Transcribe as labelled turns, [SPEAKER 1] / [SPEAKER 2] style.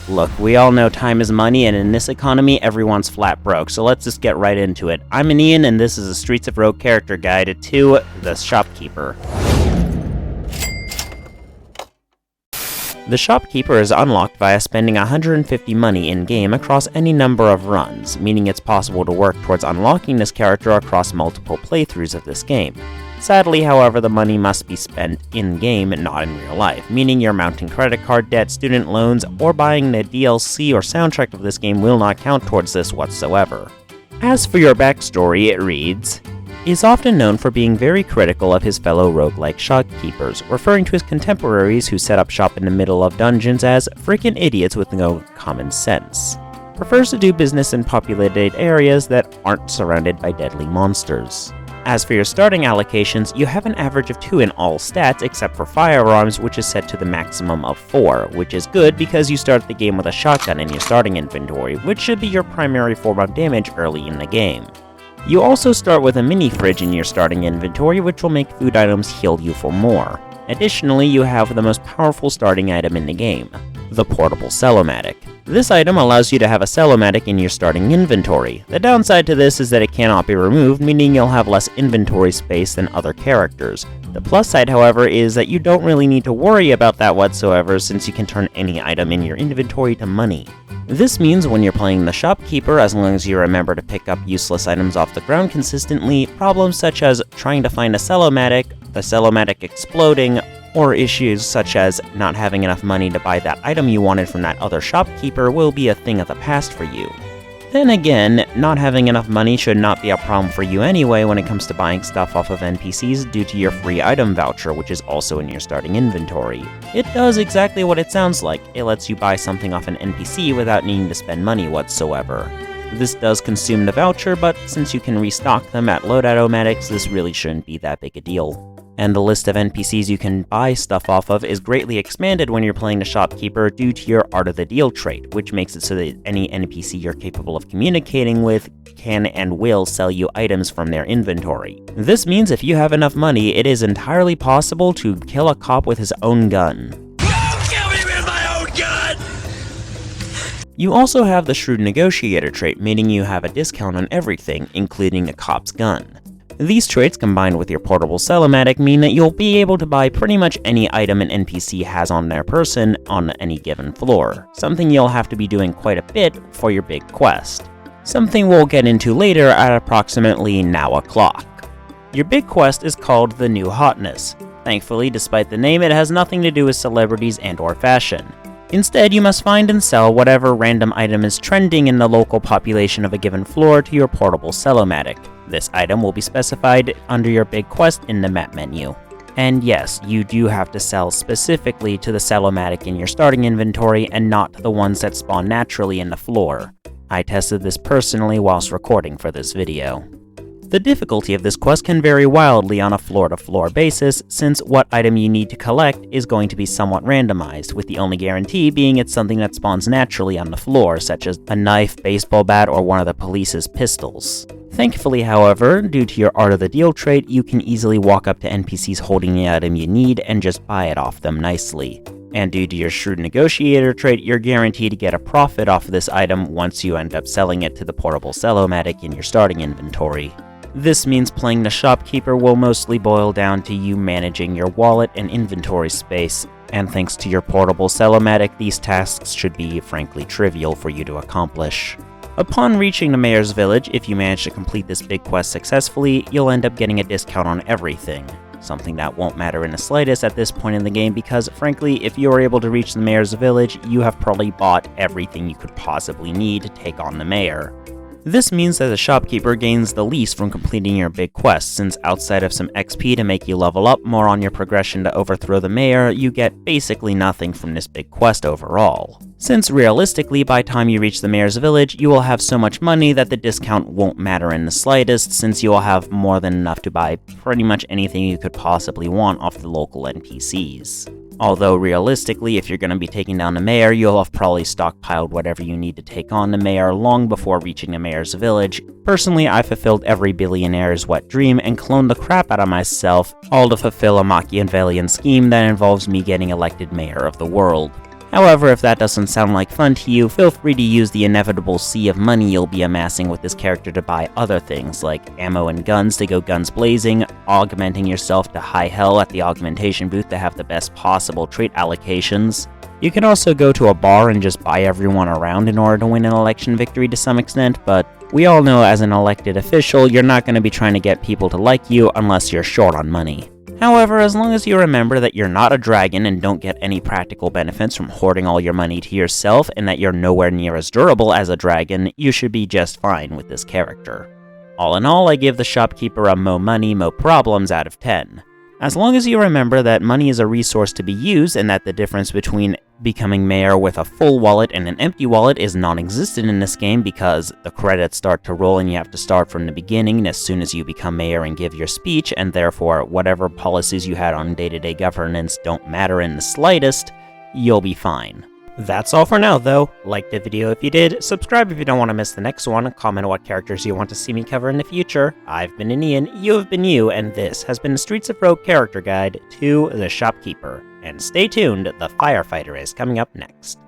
[SPEAKER 1] Look, we all know time is money, and in this economy, everyone's flat broke, so let's just get right into it. I'm Ian, and this is a Streets of Rogue character guide to the Shopkeeper. The Shopkeeper is unlocked via spending 150 money in-game across any number of runs, meaning it's possible to work towards unlocking this character across multiple playthroughs of this game. Sadly, however, the money must be spent in-game and not in real life, meaning your mounting credit card debt, student loans, or buying the DLC or soundtrack of this game will not count towards this whatsoever. As for your backstory, it reads, is often known for being very critical of his fellow roguelike shopkeepers, referring to his contemporaries who set up shop in the middle of dungeons as freaking idiots with no common sense. Prefers to do business in populated areas that aren't surrounded by deadly monsters. As for your starting allocations, you have an average of 2 in all stats except for firearms, which is set to the maximum of 4, which is good because you start the game with a shotgun in your starting inventory, which should be your primary form of damage early in the game. You also start with a mini fridge in your starting inventory, which will make food items heal you for more. Additionally, you have the most powerful starting item in the game, the portable Cellomatic. This item allows you to have a Cellomatic in your starting inventory. The downside to this is that it cannot be removed, meaning you'll have less inventory space than other characters. The plus side, however, is that you don't really need to worry about that whatsoever since you can turn any item in your inventory to money. This means when you're playing the Shopkeeper, as long as you remember to pick up useless items off the ground consistently, problems such as trying to find a Cellomatic, the Cellomatic exploding, or issues such as not having enough money to buy that item you wanted from that other shopkeeper will be a thing of the past for you. Then again, not having enough money should not be a problem for you anyway when it comes to buying stuff off of NPCs due to your free item voucher, which is also in your starting inventory. It does exactly what it sounds like. It lets you buy something off an NPC without needing to spend money whatsoever. This does consume the voucher, but since you can restock them at loadout-o-matics, this really shouldn't be that big a deal. And the list of NPCs you can buy stuff off of is greatly expanded when you're playing the Shopkeeper due to your Art of the Deal trait, which makes it so that any NPC you're capable of communicating with can and will sell you items from their inventory. This means if you have enough money, it is entirely possible to kill a cop with his own gun.
[SPEAKER 2] Kill me with my own gun!
[SPEAKER 1] You also have the Shrewd Negotiator trait, meaning you have a discount on everything, including a cop's gun. These traits, combined with your portable Cellomatic, mean that you'll be able to buy pretty much any item an NPC has on their person on any given floor, something you'll have to be doing quite a bit for your big quest. Something we'll get into later at approximately now o'clock. Your big quest is called the New Hotness. Thankfully, despite the name, it has nothing to do with celebrities and/or fashion. Instead, you must find and sell whatever random item is trending in the local population of a given floor to your portable Cellomatic. This item will be specified under your big quest in the map menu. And yes, you do have to sell specifically to the Cellomatic in your starting inventory and not to the ones that spawn naturally in the floor. I tested this personally whilst recording for this video. The difficulty of this quest can vary wildly on a floor-to-floor basis, since what item you need to collect is going to be somewhat randomized, with the only guarantee being it's something that spawns naturally on the floor, such as a knife, baseball bat, or one of the police's pistols. Thankfully, however, due to your Art of the Deal trait, you can easily walk up to NPCs holding the item you need and just buy it off them nicely. And due to your Shrewd Negotiator trait, you're guaranteed to get a profit off of this item once you end up selling it to the portable Cellomatic in your starting inventory. This means playing the Shopkeeper will mostly boil down to you managing your wallet and inventory space, and thanks to your portable Cellomatic, these tasks should be frankly trivial for you to accomplish. Upon reaching the Mayor's Village, if you manage to complete this big quest successfully, you'll end up getting a discount on everything. Something that won't matter in the slightest at this point in the game because, frankly, if you are able to reach the Mayor's Village, you have probably bought everything you could possibly need to take on the Mayor. This means that the Shopkeeper gains the least from completing your big quest, since outside of some XP to make you level up more on your progression to overthrow the Mayor, you get basically nothing from this big quest overall. Since realistically, by the time you reach the Mayor's Village, you will have so much money that the discount won't matter in the slightest, since you will have more than enough to buy pretty much anything you could possibly want off the local NPCs. Although realistically, if you're going to be taking down the Mayor, you'll have probably stockpiled whatever you need to take on the Mayor long before reaching the Mayor's Village. Personally, I fulfilled every billionaire's wet dream and cloned the crap out of myself, all to fulfill a Machiavellian scheme that involves me getting elected Mayor of the world. However, if that doesn't sound like fun to you, feel free to use the inevitable sea of money you'll be amassing with this character to buy other things, like ammo and guns to go guns blazing, augmenting yourself to high hell at the augmentation booth to have the best possible trait allocations. You can also go to a bar and just buy everyone around in order to win an election victory to some extent, but we all know as an elected official, you're not going to be trying to get people to like you unless you're short on money. However, as long as you remember that you're not a dragon and don't get any practical benefits from hoarding all your money to yourself, and that you're nowhere near as durable as a dragon, you should be just fine with this character. All in all, I give the Shopkeeper a mo money, mo problems out of 10. As long as you remember that money is a resource to be used and that the difference between becoming mayor with a full wallet and an empty wallet is non-existent in this game because the credits start to roll and you have to start from the beginning as soon as you become mayor and give your speech, and therefore whatever policies you had on day-to-day governance don't matter in the slightest, you'll be fine. That's all for now, though. Like the video if you did, subscribe if you don't want to miss the next one, comment what characters you want to see me cover in the future. I've been Ian, you have been you, and this has been the Streets of Rogue character guide to the Shopkeeper. And stay tuned, the Firefighter is coming up next.